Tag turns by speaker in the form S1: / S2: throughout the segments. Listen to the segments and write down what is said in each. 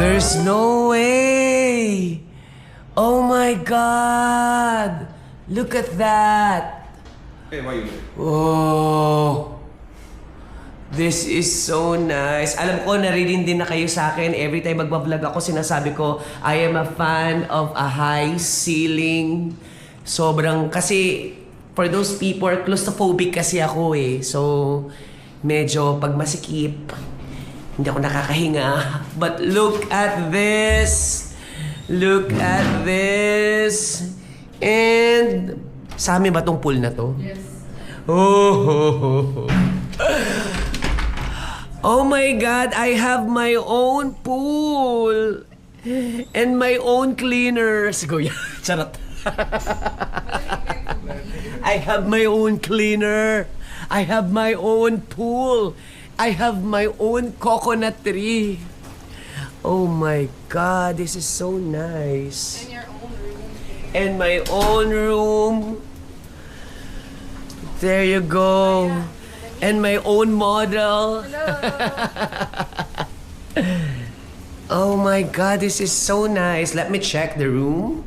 S1: There's no way! Oh my God! Look at that!
S2: Hey, why you?
S1: Oh! This is so nice. Alam ko, narinig din na kayo sa akin. Every time magbablog ako, sinasabi ko, I am a fan of a high ceiling. Sobrang, kasi for those people, claustrophobic kasi ako eh. So, medyo pag masikip, hindi ako nakakahinga. But look at this! Look at this! And, sa amin ba tong pool na to?
S3: Yes.
S1: Oh! Oh my God, I have my own pool and my own cleaners. Kuya, charot. I have my own cleaner. I have my own pool. I have my own coconut tree. Oh my God, this is so nice.
S3: In your own room.
S1: And my own room. There you go. And my own model. Oh my God, this is so nice. Let me check the room.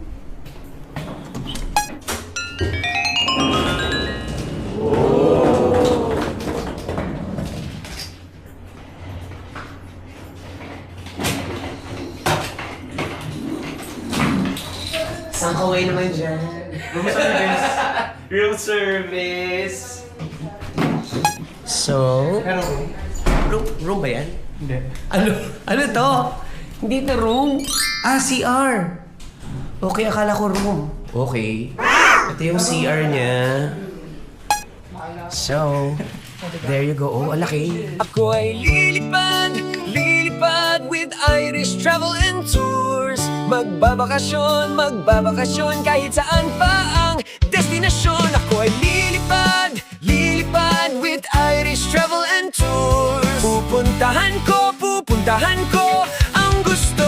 S1: Isang kaway naman dyan.
S2: Room service.
S1: Room service. So,
S2: Pero,
S1: room ba yan?
S2: hindi.
S1: Ano to? Hindi na room. Ah, CR. Okay, akala ko room. Okay. Ito yung CR niya. So, there you go. Oh, alaki. Ako ay lilipad, lilipad with Irish Travel and Tours. Magbabakasyon kahit saan pa ang destinasyon. Ako ay lilipad, lilipad with Irish Travel and Tours. Pupuntahan ko ang gusto